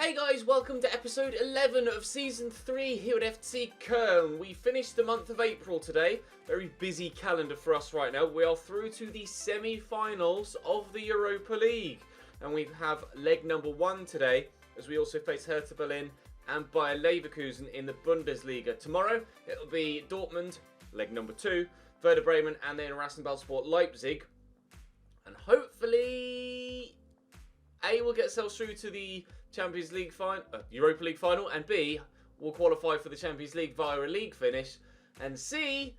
Hey guys, welcome to episode 11 of season 3 here at FC Köln. We finished the month of April today. Very busy calendar for us right now. We are through to the semi-finals of the Europa League. And we have leg number 1 today, as we also face Hertha Berlin and Bayer Leverkusen in the Bundesliga. Tomorrow, it'll be Dortmund, leg number 2, Werder Bremen, and then Rasenballsport Leipzig. And hopefully, A, we'll get ourselves through to the Champions League Europa League final, and B, will qualify for the Champions League via a league finish, and C,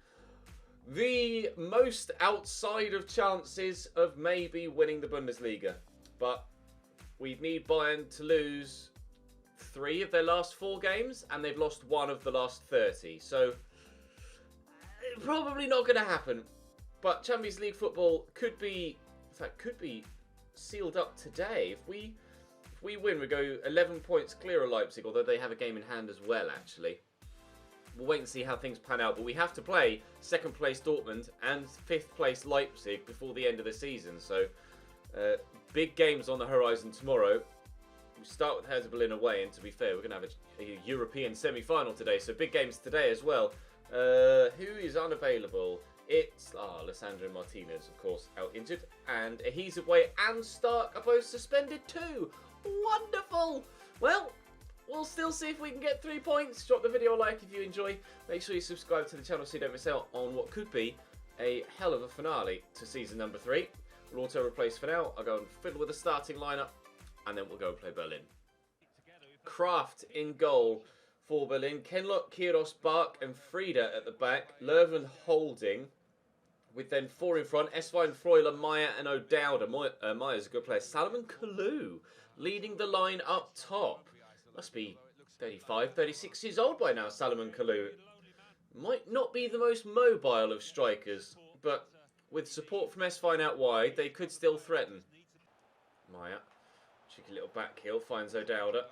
the most outside of chances of maybe winning the Bundesliga. But we need Bayern to lose 3 of their last 4 games, and they've lost 1 of the last 30. So, probably not going to happen. But Champions League football could be sealed up today. If we win, we go 11 points clear of Leipzig, although they have a game in hand as well, actually. We'll wait and see how things pan out, but we have to play 2nd place Dortmund and 5th place Leipzig before the end of the season. So, big games on the horizon tomorrow. We start with Hertha Berlin away, and to be fair, we're going to have a European semi-final today, so big games today as well. Who is unavailable? It's Alessandro Martinez, of course, out injured, and he's away, and Stark are both suspended too. Wonderful! Well, we'll still see if we can get 3 points. Drop the video a like if you enjoy. Make sure you subscribe to the channel so you don't miss out on what could be a hell of a finale to season number 3. We'll auto replace for now. I'll go and fiddle with the starting lineup, and then we'll go and play Berlin. Kraft in goal for Berlin. Kenlock, Kiros, Bark, and Frieda at the back. Lerven holding, with then 4 in front. Eswein, Freuler, Meyer, and O'Dowda. Meyer's a good player. Salomon Kalou leading the line up top. Must be 35, 36 years old by now, Salomon Kalou. Might not be the most mobile of strikers, but with support from Eswein out wide, they could still threaten. Meyer, cheeky little back heel, finds O'Dowda.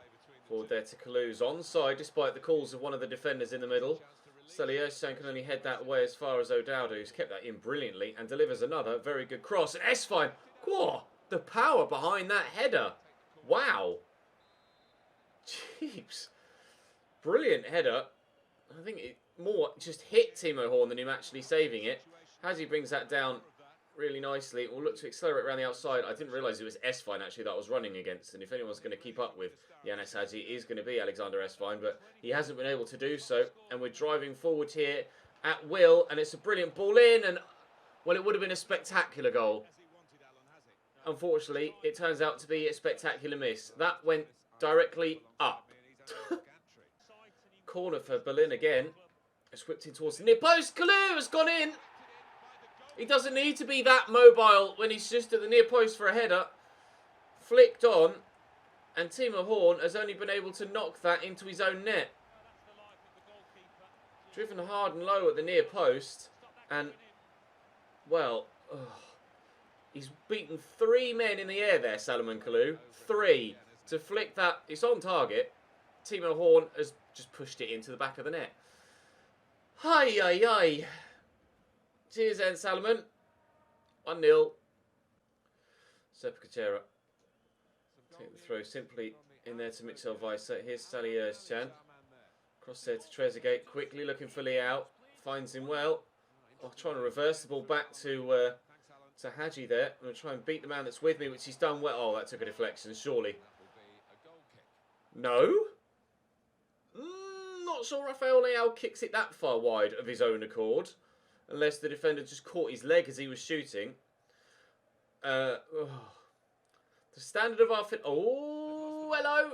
Forward there to Kalou's onside, despite the calls of one of the defenders in the middle. Saliosan can only head that way as far as O'Dowda, who's kept that in brilliantly, and delivers another very good cross. And Eswein, whoa, the power behind that header. Wow. Jeeps. Brilliant header. I think it more just hit Timo Horn than him actually saving it. As he brings that down really nicely, we'll look to accelerate around the outside. I didn't realise it was Eswein actually that I was running against, and if anyone's going to keep up with Yanis Hadji, it is going to be Alexander Eswein, but he hasn't been able to do so, and we're driving forward here at will, and it's a brilliant ball in, and well, it would have been a spectacular goal. Unfortunately, it turns out to be a spectacular miss. That went directly up. Corner for Berlin again. It's whipped in towards the near post. Kalou has gone in. He doesn't need to be that mobile when he's just at the near post for a header. Flicked on, and Timo Horn has only been able to knock that into his own net. Driven hard and low at the near post, and, well, he's beaten 3 men in the air there, Salomon Kalou. 3. To flick that, it's on target. Timo Horn has just pushed it into the back of the net. Hi, hi, hi. Cheers then, Salomon. 1-0. Sepulchera. Take the throw simply in there to Mitchell Weiss. Here's Sally Özcan. Cross there to Trezeguet. Quickly looking for Leao. Finds him well. Trying to reverse the ball back to Hadji there. I'm going to try and beat the man that's with me, which he's done well. Oh, that took a deflection, surely. No? Not sure Rafael Leao kicks it that far wide of his own accord. Unless the defender just caught his leg as he was shooting. The standard of our... Oh, hello.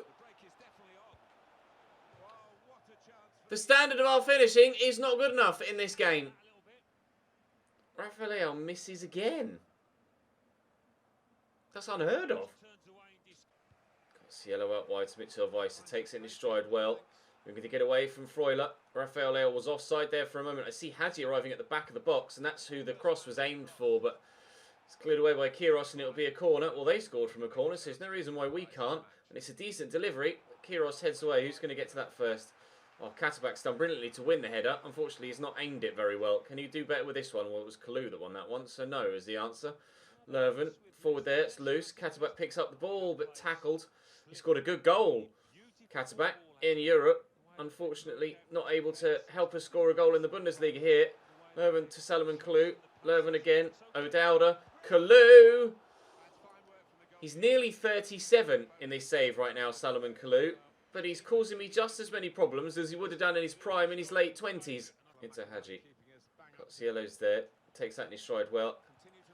The standard of our finishing is not good enough in this game. Rafael misses again. That's unheard of. Cielo out wide to Mitchell Weiss. Takes it in his stride well. We're going to get away from Freuler. Rafael Leao was offside there for a moment. I see Hadji arriving at the back of the box, and that's who the cross was aimed for, but it's cleared away by Kiros, and it'll be a corner. Well, they scored from a corner, so there's no reason why we can't, and it's a decent delivery. Kiros heads away. Who's going to get to that first? Oh, Katterbach's done brilliantly to win the header. Unfortunately, he's not aimed it very well. Can you do better with this one? Well, it was Kalou that won that one, so no is the answer. Lerven, forward there, it's loose. Katterbach picks up the ball, but tackled. He scored a good goal. Katterbach in Europe, unfortunately not able to help us score a goal in the Bundesliga here. Leuven to Salomon Kalou. Leuven again. O'Dowda. Kalou. He's nearly 37 in this save right now, Salomon Kalou. But he's causing me just as many problems as he would have done in his prime in his late 20s. Into Hadji. Cielo's there. Takes that in his stride well.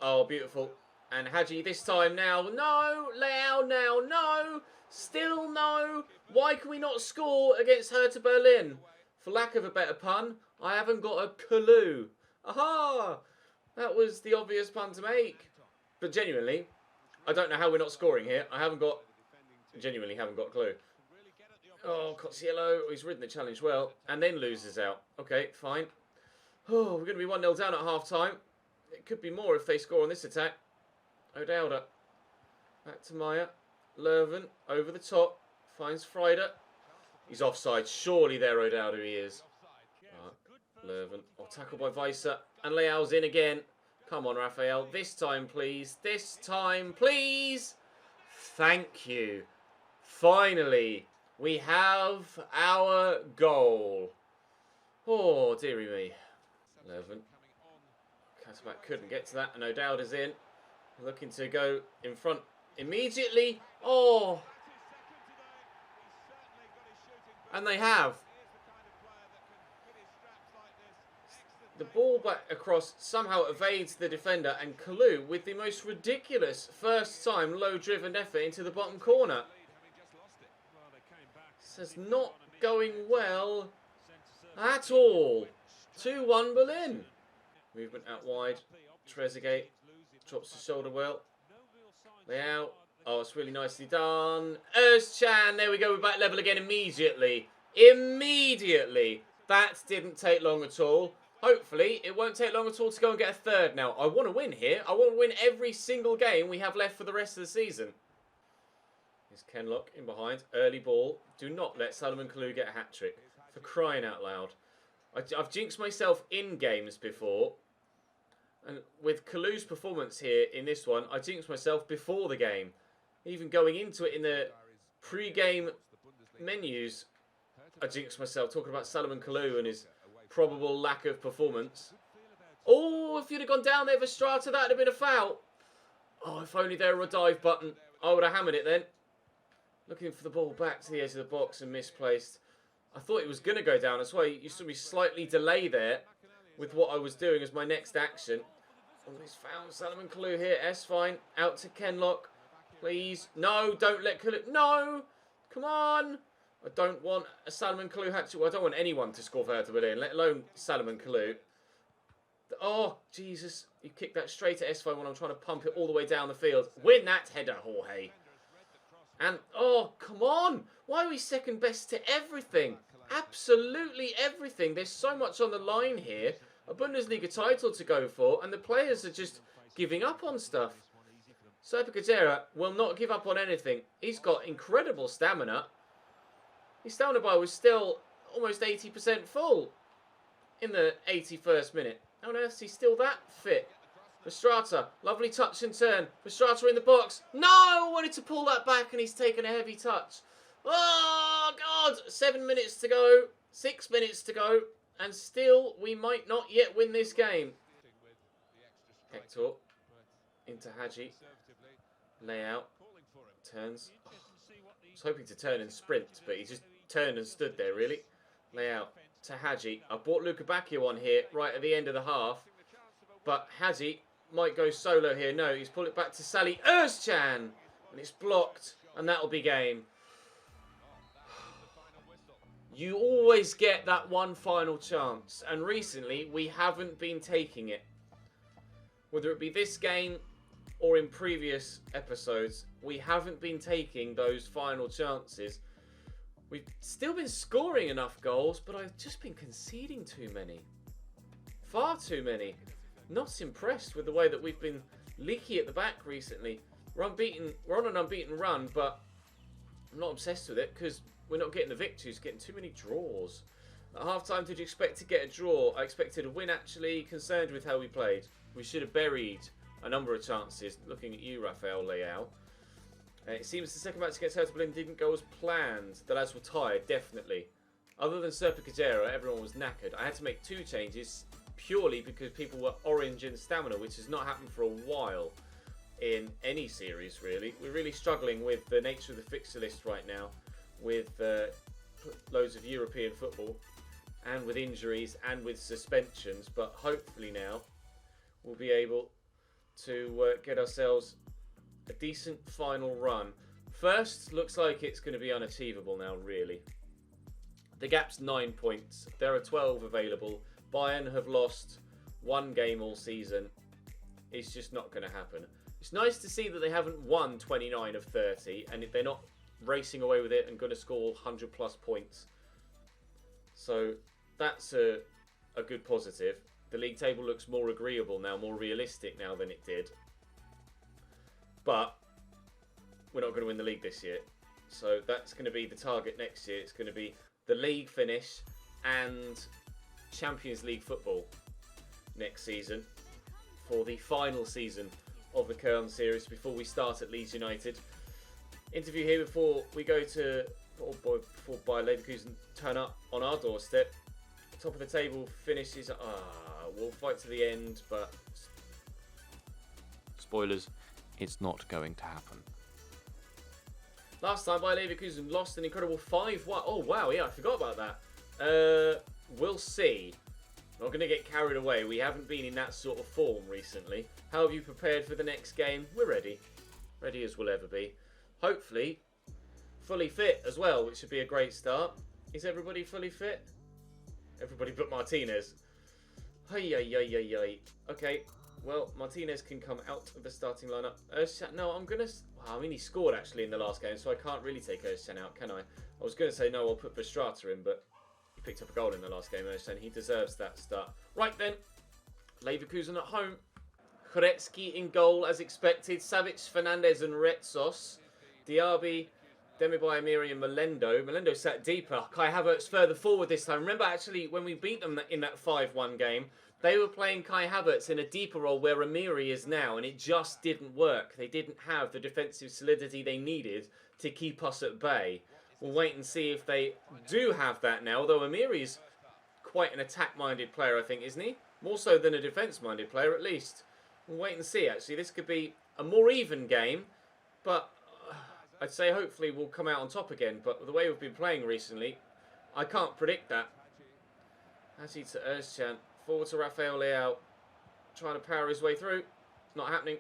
Oh, beautiful. And Hadji this time now. No! Leao now. No! Still no! Why can we not score against Hertha Berlin? For lack of a better pun, I haven't got a Kalou. Aha! That was the obvious pun to make. But genuinely, I don't know how we're not scoring here. Genuinely haven't got a clue. Oh, Cielo, he's ridden the challenge well. And then loses out. Okay, fine. Oh, we're going to be 1-0 down at half-time. It could be more if they score on this attack. O'Dowda. Back to Maya. Leuven over the top. Finds Freider. He's offside. Surely there, O'Dowda, he is. Leuven. Oh, tackled by Weiser. And Leao's in again. Come on, Raphael. This time, please. This time, please. Thank you. Finally, we have our goal. Oh, dearie me. Leuven. Katterbach couldn't get to that. And O'Dowda's in. Looking to go in front immediately. Oh. And they have. The ball back across somehow evades the defender, and Kalou with the most ridiculous first time low driven effort into the bottom corner. This is not going well at all. 2-1 Berlin. Movement out wide. Trezeguet drops the shoulder well. Leao. Oh, it's really nicely done. Özcan. There we go. We're back level again immediately. Immediately. That didn't take long at all. Hopefully, it won't take long at all to go and get a third now. I want to win here. I want to win every single game we have left for the rest of the season. Here's Kenlock in behind. Early ball. Do not let Salomon Kalou get a hat-trick. For crying out loud. I've jinxed myself in games before. And with Kalou's performance here in this one, I jinxed myself before the game. Even going into it in the pre-game menus, I jinxed myself talking about Salomon Kalou and his probable lack of performance. Oh, if you'd have gone down there for Strata, that would have been a foul. Oh, if only there were a dive button. I would have hammered it then. Looking for the ball back to the edge of the box and misplaced. I thought it was going to go down. That's why you saw me slightly delay there with what I was doing as my next action. Oh, he's found Salomon Kalou here. S fine. Out to Kenlock. Please. No, don't let Kalou. No! Come on! I don't want a Salomon Kalou hat-trick. Well, I don't want anyone to score for Hertha Berlin, let alone Salomon Kalou. Oh, Jesus. You kicked that straight at S5 when I'm trying to pump it all the way down the field. Win that header, Jorge. And, oh, come on. Why are we second best to everything? Absolutely everything. There's so much on the line here. A Bundesliga title to go for, and the players are just giving up on stuff. Serpa Kajera will not give up on anything. He's got incredible stamina. His stamina bar was still almost 80% full in the 81st minute. How on earth is he still that fit? Strata, lovely touch and turn. Strata in the box. No, I wanted to pull that back and he's taken a heavy touch. Oh, God. 7 minutes to go. 6 minutes to go. And still, we might not yet win this game. Hector. Into Hadji. Layout. Turns. Oh, I was hoping to turn and sprint, but he just turned and stood there, really. Layout to Hadji. I brought Luka Bacchio on here right at the end of the half. But Hadji might go solo here. No, he's pulled it back to Sally Özcan. And it's blocked. And that'll be game. You always get that one final chance. And recently, we haven't been taking it. Whether it be this game or in previous episodes, we haven't been taking those final chances. We've still been scoring enough goals, but I've just been conceding too many. Far too many. Not impressed with the way that we've been leaky at the back recently. We're unbeaten. We're on an unbeaten run, but I'm not obsessed with it because we're not getting the victories, getting too many draws. At half-time, did you expect to get a draw? I expected a win, actually. Concerned with how we played. We should have buried a number of chances. Looking at you, Rafael Leao. It seems the second match against Hertha Berlin didn't go as planned. The lads were tired, definitely. Other than Serpa Kajera, everyone was knackered. I had to make 2 changes purely because people were orange in stamina, which has not happened for a while in any series, really. We're really struggling with the nature of the fixture list right now, with loads of European football, and with injuries, and with suspensions. But hopefully now, we'll be able to get ourselves a decent final run. First, looks like it's going to be unachievable now, really. The gap's 9 points. There are 12 available. Bayern have lost 1 game all season. It's just not going to happen. It's nice to see that they haven't won 29 of 30 and they're not racing away with it and going to score 100 plus points. So that's a good positive. The league table looks more agreeable now, more realistic now than it did. But we're not going to win the league this year. So that's going to be the target next year. It's going to be the league finish and Champions League football next season for the final season of the Köln series before we start at Leeds United. Interview here before we go to, before Bayer Leverkusen turn up on our doorstep. Top of the table finishes, we'll fight to the end, but spoilers, it's not going to happen. Last time, Bayer Leverkusen lost an incredible 5-1. Oh, wow, yeah, I forgot about that. We'll see. Not going to get carried away. We haven't been in that sort of form recently. How have you prepared for the next game? We're ready. Ready as we'll ever be. Hopefully, fully fit as well, which should be a great start. Is everybody fully fit? Everybody but Martinez. Okay, well, Martinez can come out of the starting lineup. No, I'm going to... I mean, he scored actually in the last game, so I can't really take Özcan out, can I? I was going to say, no, I'll put Verstraete in, but he picked up a goal in the last game, Özcan. He deserves that start. Right then, Leverkusen at home. Goretzky in goal, as expected. Savic, Fernandez and Retsos. Diaby, Demirbay, Amiri and Melendo. Melendo sat deeper. Kai Havertz further forward this time. Remember, actually, when we beat them in that 5-1 game, they were playing Kai Havertz in a deeper role where Amiri is now, and it just didn't work. They didn't have the defensive solidity they needed to keep us at bay. We'll wait and see if they do have that now, although Amiri's quite an attack-minded player, I think, isn't he? More so than a defence-minded player, at least. We'll wait and see, actually. This could be a more even game, but I'd say hopefully we'll come out on top again. But the way we've been playing recently, I can't predict that. Haji to Özcan. Forward to Rafael Leao. Trying to power his way through. Not happening.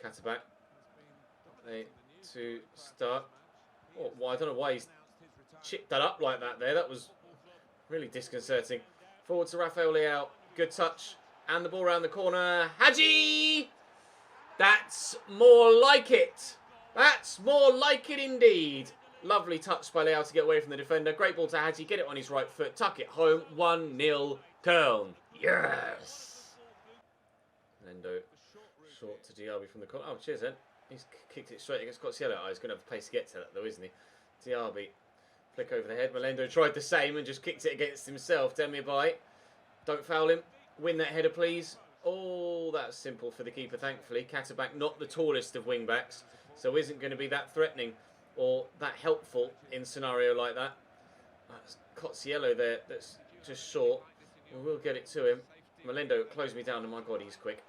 Kataback. They to start. Oh, well, I don't know why he's chipped that up like that there. That was really disconcerting. Forward to Rafael Leao. Good touch. And the ball around the corner. Haji! That's more like it. That's more like it indeed. Lovely touch by Leao to get away from the defender. Great ball to Haji. Get it on his right foot. Tuck it home. 1-0 Köln. Yes! Lendo short to Diaby from the corner. Oh, cheers then. He's kicked it straight against Cotsiello. Oh, he's going to have the pace to get to that though, isn't he? Diaby. Flick over the head. Melendo tried the same and just kicked it against himself. Demirbay. Don't foul him. Win that header, please. Oh, that's simple for the keeper, thankfully. Kataback, not the tallest of wing-backs, so isn't going to be that threatening or that helpful in a scenario like that. That's Cotsiello there, that's just short. We'll get it to him. Melendo closed me down, and my God, he's quick.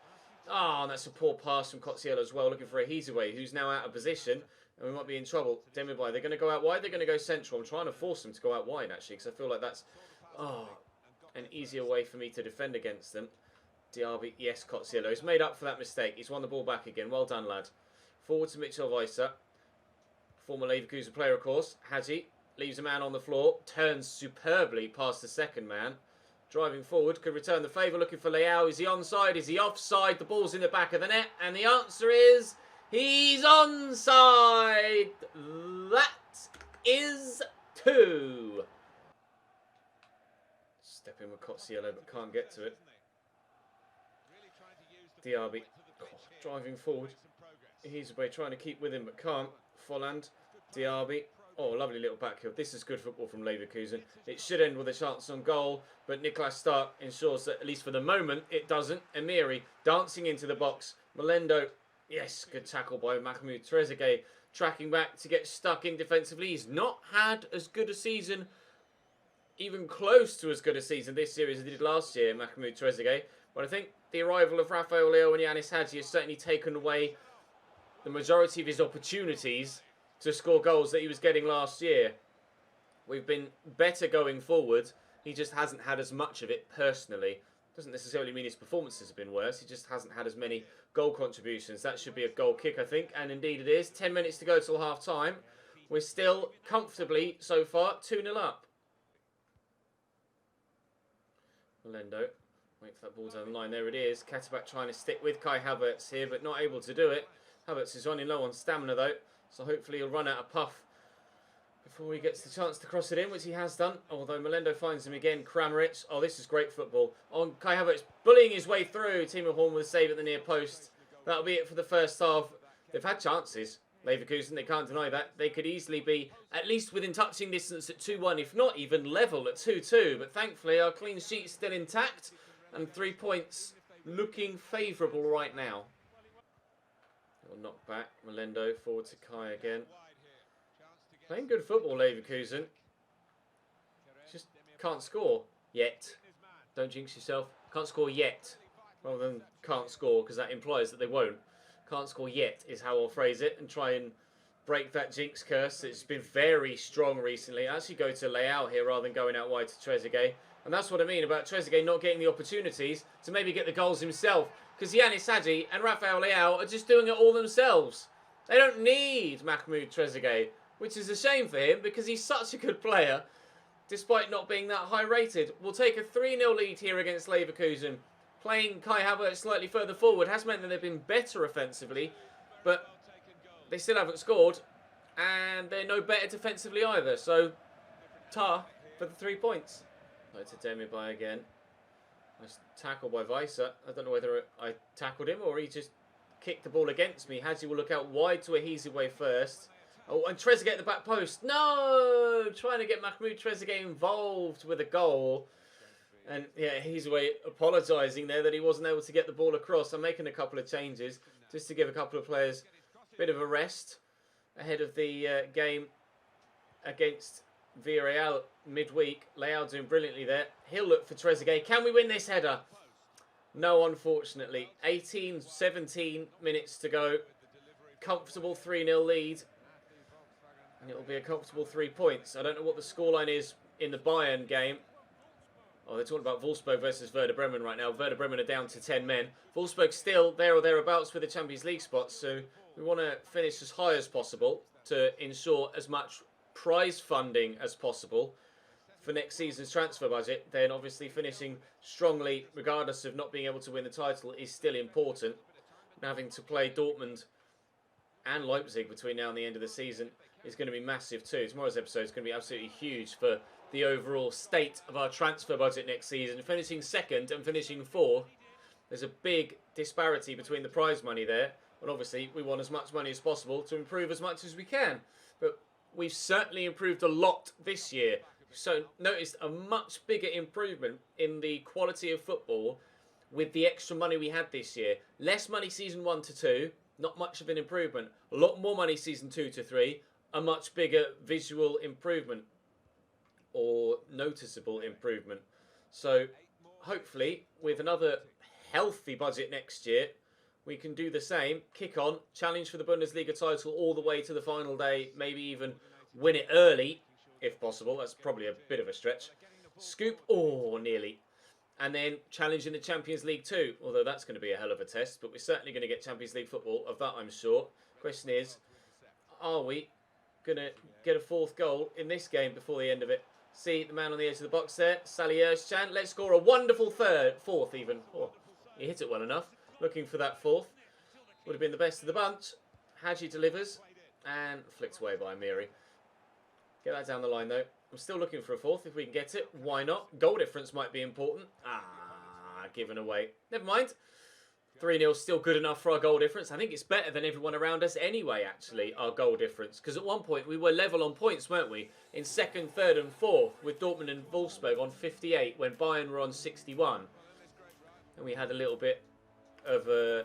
Ah, and that's a poor pass from Cotsiello as well, looking for a Heasaway, who's now out of position, and we might be in trouble. Demirbay, they're going to go out wide, they're going to go central. I'm trying to force them to go out wide, actually, because I feel like that's an easier way for me to defend against them. Diaby, yes, Cotsiello. He's made up for that mistake. He's won the ball back again. Well done, lad. Forward to Mitchell Weiser. Former Leverkusen player, of course. Haji leaves a man on the floor. Turns superbly past the second man. Driving forward. Could return the favour. Looking for Leao. Is he onside? Is he offside? The ball's in the back of the net. And the answer is... he's onside! That is 2. Step in with Cotsiello, but can't get to it. Diaby driving forward. He's away trying to keep with him, but can't. Folland, Diaby. Oh, lovely little back heel. This is good football from Leverkusen. It should end with a chance on goal, but Niklas Stark ensures that, at least for the moment, it doesn't. Amiri dancing into the box. Melendo Yes, good tackle by Mahmoud Trezeguet. Tracking back to get stuck in defensively. He's not had as good a season, even close to as good a season this series as he did last year, Mahmoud Trezeguet. But I think the arrival of Rafael Leao and Yanis Hadji has certainly taken away the majority of his opportunities to score goals that he was getting last year. We've been better going forward. He just hasn't had as much of it personally. Doesn't necessarily mean his performances have been worse. He just hasn't had as many goal contributions. That should be a goal kick, I think. And indeed it is. 10 minutes to go till half time. We're still comfortably, so far, 2-0 up. Melendo. Wait for that ball down the line. There it is. Katterbach trying to stick with Kai Havertz here, but not able to do it. Havertz is running low on stamina, though. So hopefully he'll run out of puff before he gets the chance to cross it in, which he has done. Although Melendo finds him again. Kramaric. Oh, this is great football. On Kai Havertz, bullying his way through. Timo Horn with a save at the near post. That'll be it for the first half. They've had chances. Leverkusen, they can't deny that. They could easily be at least within touching distance at 2-1, if not even level at 2-2. But thankfully, our clean sheet's still intact. And 3 points looking favourable right now. Little knock back. Melendo forward to Kai again. Playing good football, Leverkusen. Just can't score yet. Don't jinx yourself. Can't score yet. Rather than can't score, because that implies that they won't. Can't score yet is how I'll phrase it, and try and break that jinx curse. It's been very strong recently. I actually go to Leao here rather than going out wide to Trezeguet. And that's what I mean about Trezeguet not getting the opportunities to maybe get the goals himself. Because Yanis Hadji and Rafael Leao are just doing it all themselves. They don't need Mahmoud Trezeguet, which is a shame for him because he's such a good player, despite not being that high rated. We'll take a 3-0 lead here against Leverkusen. Playing Kai Havertz slightly further forward has meant that they've been better offensively, but they still haven't scored, and they're no better defensively either. So, tar for the 3 points. Right to Demirbay again. Nice tackle by Weiser. I don't know whether I tackled him or he just kicked the ball against me. Hadji will look out wide to Ahizaway first. Oh, and Trezeguet at the back post. No! Trying to get Mahmoud Trezeguet involved with a goal. And yeah, Ahizaway apologising there that he wasn't able to get the ball across. I'm making a couple of changes just to give a couple of players a bit of a rest ahead of the game against Villarreal midweek. Leao doing brilliantly there. He'll look for Trezeguet. Can we win this header? No, unfortunately. 18, 17 minutes to go. Comfortable 3-0 lead. And it'll be a comfortable 3 points. I don't know what the scoreline is in the Bayern game. Oh, they're talking about Wolfsburg versus Werder Bremen right now. Werder Bremen are down to 10 men. Wolfsburg still there or thereabouts for the Champions League spots. So we want to finish as high as possible to ensure as much prize funding as possible for next season's transfer budget. Then obviously finishing strongly, regardless of not being able to win the title, is still important. And having to play Dortmund and Leipzig between now and the end of the season is going to be massive too. Tomorrow's episode is going to be absolutely huge for the overall state of our transfer budget next season. Finishing second and finishing fourth, there's a big disparity between the prize money there. And obviously we want as much money as possible to improve as much as we can. But we've certainly improved a lot this year. So noticed a much bigger improvement in the quality of football with the extra money we had this year. Less money season 1 to 2, not much of an improvement. A lot more money season 2 to 3, a much bigger visual improvement or noticeable improvement. So hopefully with another healthy budget next year, we can do the same. Kick on, challenge for the Bundesliga title all the way to the final day, maybe even win it early if possible. That's probably a bit of a stretch. Scoop, oh, nearly. And then challenge in the Champions League too, although that's going to be a hell of a test, but we're certainly going to get Champions League football, of that I'm sure. Question is, are we going to get a fourth goal in this game before the end of it? See the man on the edge of the box there, Sally Erschan. Let's score a wonderful fourth even. Oh, he hit it well enough. Looking for that fourth. Would have been the best of the bunch. Hadji delivers and flicked away by Miri. Get that down the line though. I'm still looking for a fourth if we can get it. Why not? Goal difference might be important. Given away. Never mind. 3-0 still good enough for our goal difference. I think it's better than everyone around us anyway, actually, our goal difference. Because at one point we were level on points, weren't we? In second, third and fourth with Dortmund and Wolfsburg on 58 when Bayern were on 61. And we had a little bit of a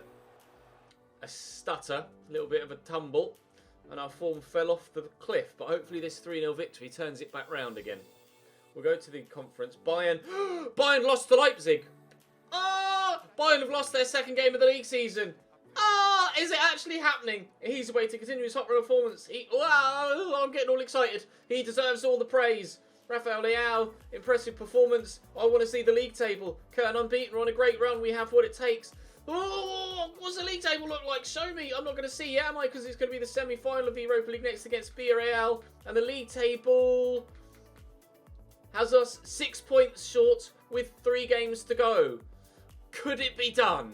a stutter, a little bit of a tumble, and our form fell off the cliff. But hopefully this 3-0 victory turns it back round again. We'll go to the conference. Bayern lost to Leipzig. Bayern have lost their second game of the league season. Is it actually happening? He's away to continue his hot performance. I'm getting all excited. He deserves all the praise. Rafael Leao, impressive performance. I want to see the league table. Köln unbeaten. We're on a great run. We have what it takes. What's the league table look like? Show me. I'm not going to see it, am I? Because it's going to be the semi-final of the Europa League next against Villarreal. And the league table has us 6 points short with 3 games to go. Could it be done?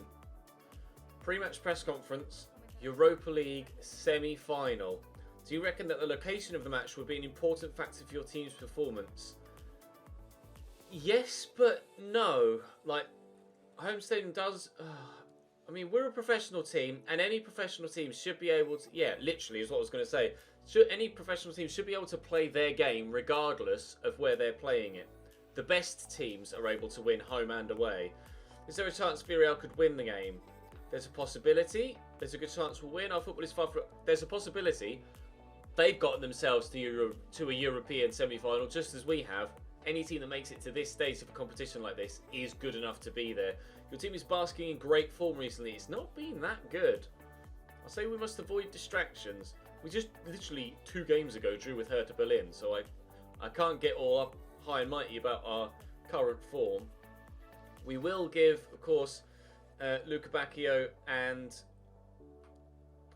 Pre-match press conference, Europa League semi-final. Do you reckon that the location of the match would be an important factor for your team's performance? Yes, but no. Like, home stadium does... I mean, we're a professional team, and any professional team should be able to... Yeah, literally is what I was going to say. Any professional team should be able to play their game regardless of where they're playing it. The best teams are able to win home and away. Is there a chance Villarreal could win the game? There's a possibility. There's a good chance we'll win. Our football is far from... There's a possibility. They've gotten themselves to a European semi-final just as we have. Any team that makes it to this stage of a competition like this is good enough to be there. Your team is basking in great form recently. It's not been that good. I'll say we must avoid distractions. We just literally 2 games ago drew with Hertha Berlin, so I can't get all up high and mighty about our current form. We will give, of course, Luca Bacchio and...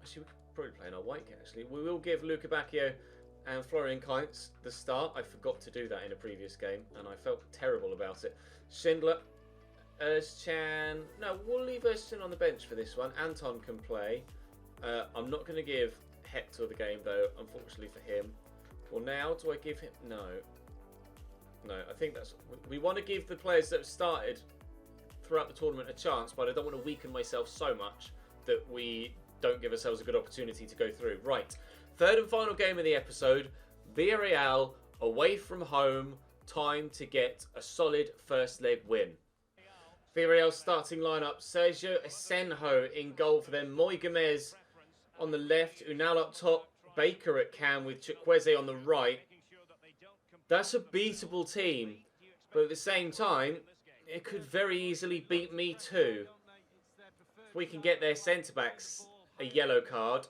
Actually, we could probably play in our white kit, actually. We will give Luca Bacchio and Florian Kainz the start. I forgot to do that in a previous game, and I felt terrible about it. Schindler, Özcan... No, we'll leave Özcan on the bench for this one. Anton can play. I'm not going to give Hector the game, though, unfortunately for him. Well, now, do I give him... No. No, I think that's... We want to give the players that have started throughout the tournament a chance, but I don't want to weaken myself so much that we don't give ourselves a good opportunity to go through. Right, third and final game of the episode. Villarreal away from home. Time to get a solid first leg win. Villarreal's starting lineup. Sergio Asenjo in goal for them. Moy Gomez on the left. Unal up top. Baker at cam with Chukwueze on the right. That's a beatable team. But at the same time, it could very easily beat me too. If we can get their centre-backs a yellow card,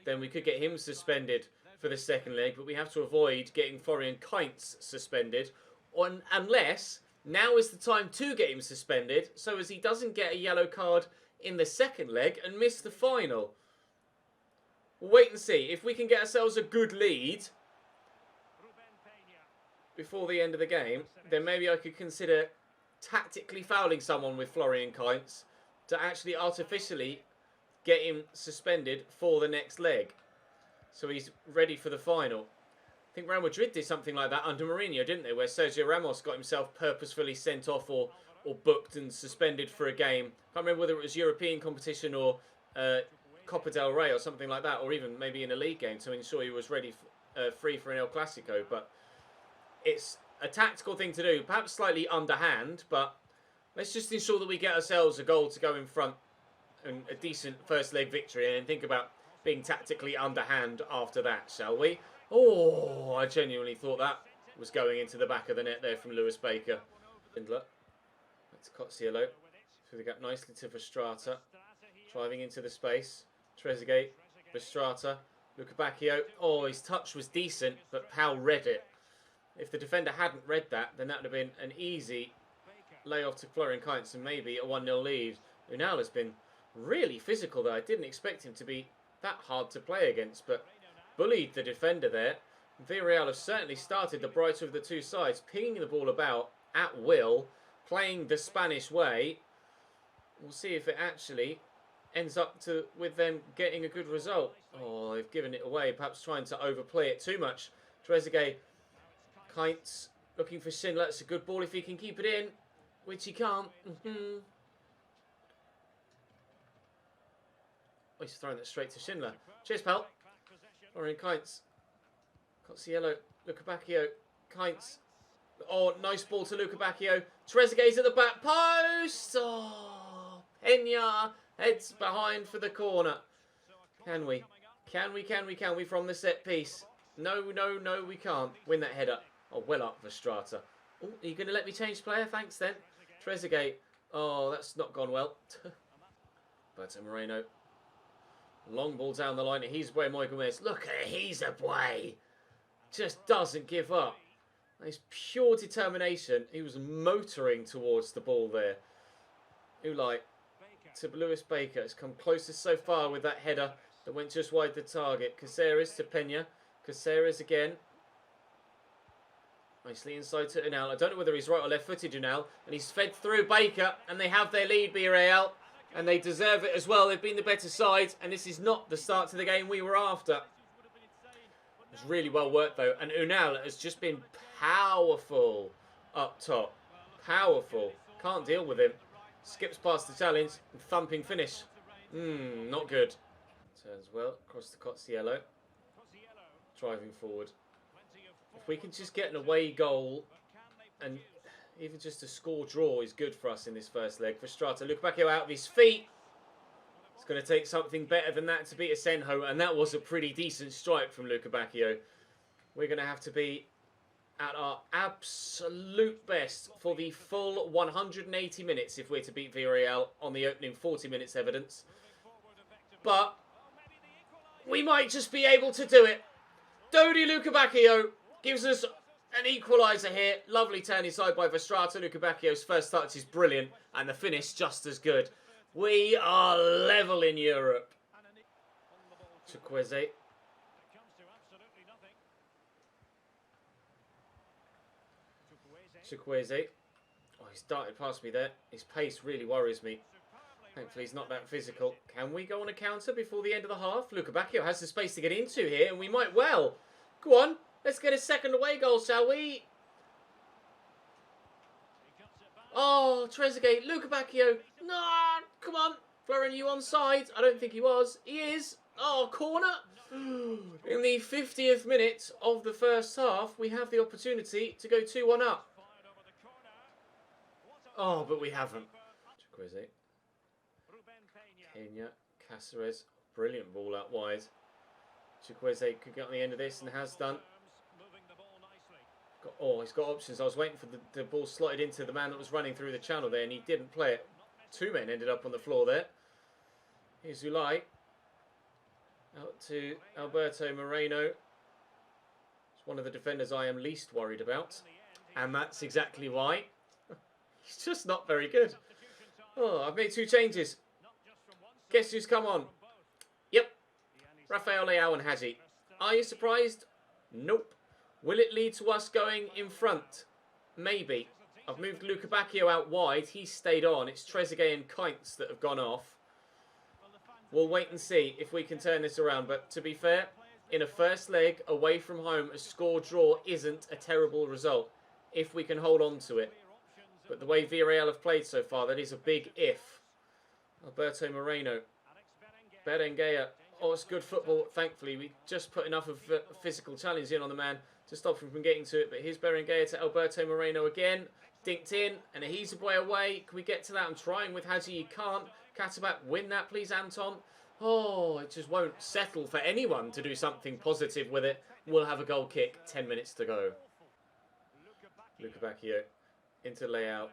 then we could get him suspended for the second leg. But we have to avoid getting Florian Kainz suspended. Unless now is the time to get him suspended, so as he doesn't get a yellow card in the second leg and miss the final. We'll wait and see. If we can get ourselves a good lead before the end of the game, then maybe I could consider tactically fouling someone with Florian Kainz to actually artificially get him suspended for the next leg, so he's ready for the final. I think Real Madrid did something like that under Mourinho, didn't they? Where Sergio Ramos got himself purposefully sent off or booked and suspended for a game. Can't remember whether it was European competition or Copa del Rey or something like that, or even maybe in a league game to ensure he was ready, free for an El Clasico. But it's a tactical thing to do, perhaps slightly underhand, but let's just ensure that we get ourselves a goal to go in front and a decent first leg victory, and then think about being tactically underhand after that, shall we? Oh, I genuinely thought that was going into the back of the net there from Lewis Baker. Schindler. That's Cotsiello. Through the gap nicely to Verstrata. Driving into the space. Trezeguet. Verstrata. Luca Bacchio. Oh, his touch was decent, but Pau read it. If the defender hadn't read that, then that would have been an easy layoff to Florian Kainz and maybe a 1-0 lead. Unal has been really physical there. I didn't expect him to be that hard to play against, but bullied the defender there. Villarreal have certainly started the brighter of the two sides, pinging the ball about at will, playing the Spanish way. We'll see if it actually ends up with them getting a good result. Oh, they've given it away, perhaps trying to overplay it too much. Trezeguet, Kainz looking for Schindler. It's a good ball if he can keep it in, which he can't. Oh, he's throwing that straight to Schindler. Cheers, pal. Florian Kainz. Cotsiello. Luca Bacchio. Kainz. Oh, nice ball to Luca Bacchio. Trezeguet's at the back post. Oh, Peña Heads behind for the corner. Can we? Can we from the set piece? No, we can't. Win that header. Oh, well up for Strata. Oh, are you going to let me change player? Thanks, then. Trezeguet. Oh, that's not gone well. But Moreno. Long ball down the line. He's away, Michael Gomez. Look at it. He's away. Just doesn't give up. It's pure determination. He was motoring towards the ball there. Ulai to Lewis Baker. It's come closest so far with that header that went just wide the target. Caceres to Pena. Caceres again. Nicely inside to Unal. I don't know whether he's right or left-footed, Unal. And he's fed through Baker. And they have their lead, Villarreal. And they deserve it as well. They've been the better side. And this is not the start to the game we were after. It's really well worked, though. And Unal has just been powerful up top. Powerful. Can't deal with him. Skips past the challenge. And thumping finish. Not good. Turns well across the Cozziello. Driving forward. If we can just get an away goal and even just a score draw is good for us in this first leg. For Strata, Lukebakio out of his feet. It's going to take something better than that to beat Asenjo, and that was a pretty decent strike from Lukebakio. We're going to have to be at our absolute best for the full 180 minutes if we're to beat Villarreal on the opening 40 minutes evidence. But we might just be able to do it. Dodi Lukebakio gives us an equaliser here. Lovely turn inside by Verstrata. Lukebakio's first touch is brilliant. And the finish just as good. We are level in Europe. Chukwueze. Chukwueze. Oh, he's darted past me there. His pace really worries me. Thankfully, he's not that physical. Can we go on a counter before the end of the half? Lukebakio has the space to get into here, and we might well. Go on. Let's get a second away goal, shall we? Oh, Trezeguet, Lukebakio. No, come on. Florin, you onside? I don't think he was. He is. Oh, corner. In the 50th minute of the first half, we have the opportunity to go 2-1 up. Oh, but we haven't. Chukwueze. Pena, Caceres. Brilliant ball out wide. Chukwueze could get on the end of this and has done. He's got options. I was waiting for the ball slotted into the man that was running through the channel there, and he didn't play it. Two men ended up on the floor there. Here's Ulai. Out to Alberto Moreno. It's one of the defenders I am least worried about. And that's exactly why. He's just not very good. Oh, I've made two changes. Guess who's come on? Yep. Rafael Leao and Hadji. Are you surprised? Nope. Will it lead to us going in front? Maybe. I've moved Lukebakio out wide. He's stayed on. It's Trezeguet and Kainz that have gone off. We'll wait and see if we can turn this around. But to be fair, in a first leg away from home, a score draw isn't a terrible result if we can hold on to it. But the way Villarreal have played so far, that is a big if. Alberto Moreno. Berenguer. Oh, it's good football. Thankfully, we just put enough of a physical challenge in on the man to stop him from getting to it. But here's Berenguer to Alberto Moreno again. Dinked in. And he's away. Can we get to that? I'm trying with Hadji. You can't. Katabat, win that, please, Anton. Oh, it just won't settle for anyone to do something positive with it. We'll have a goal kick. 10 minutes to go. Lukebakio into Leao.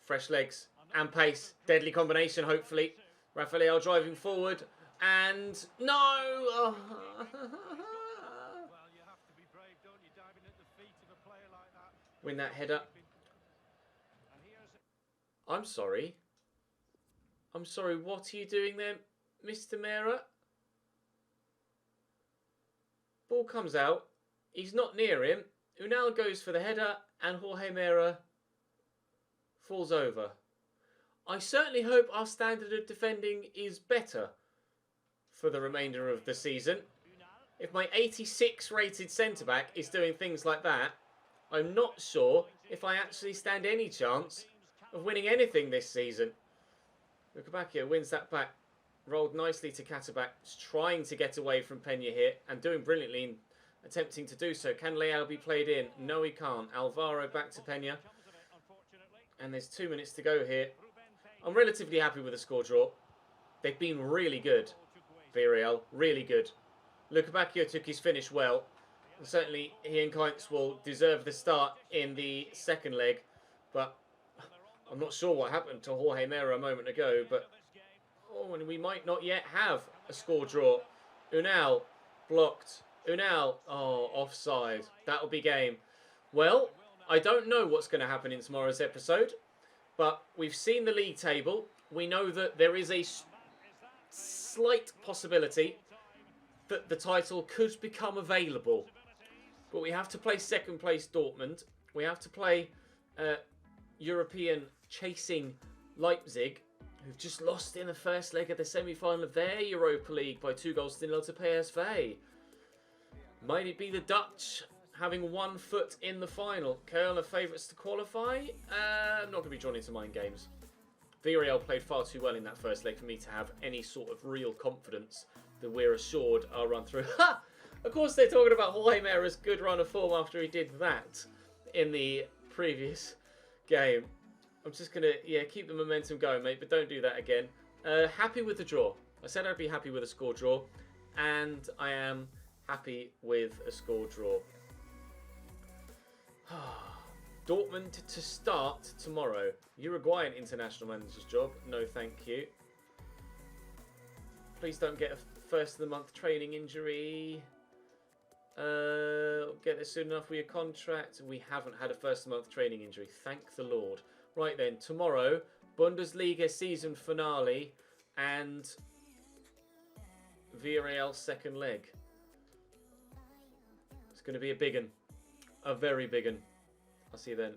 Fresh legs and pace. Deadly combination, hopefully. Rafael driving forward. And no! Oh. Win that header. I'm sorry. I'm sorry, what are you doing there, Mr. Mera? Ball comes out. He's not near him. Unal goes for the header and Jorge Mera falls over. I certainly hope our standard of defending is better for the remainder of the season. If my 86 rated centre-back is doing things like that, I'm not sure if I actually stand any chance of winning anything this season. Lukebakio wins that back. Rolled nicely to Katabat. Trying to get away from Pena here and doing brilliantly in attempting to do so. Can Leao be played in? No, he can't. Alvaro back to Pena. And there's 2 minutes to go here. I'm relatively happy with the score draw. They've been really good, Villarreal, really good. Luka Bacchio took his finish well. And certainly, he and Kainz will deserve the start in the second leg. But I'm not sure what happened to Jorge Mera a moment ago. But, oh, and we might not yet have a score draw. Unal blocked. Unal, oh, offside. That'll be game. Well, I don't know what's going to happen in tomorrow's episode. But we've seen the league table. We know that there is a slight possibility that the title could become available. But we have to play second place Dortmund. We have to play European chasing Leipzig, who've just lost in the first leg of the semi-final of their Europa League by 2-0 to PSV. Might it be the Dutch having 1 foot in the final? Köln are favourites to qualify. I'm not going to be drawn into mind games. Villarreal played far too well in that first leg for me to have any sort of real confidence that we're assured our run through. Ha! Of course they're talking about Jorge Mera's good run of form after he did that in the previous game. I'm just going to, keep the momentum going, mate, but don't do that again. Happy with the draw. I said I'd be happy with a score draw, and I am happy with a score draw. Dortmund to start tomorrow. Uruguayan international manager's job. No, thank you. Please don't get a first of the month training injury. Get there soon enough with your contract. We haven't had a first of the month training injury. Thank the Lord. Right then, tomorrow, Bundesliga season finale and Villarreal second leg. It's going to be a big one. A very big one. I'll see you then.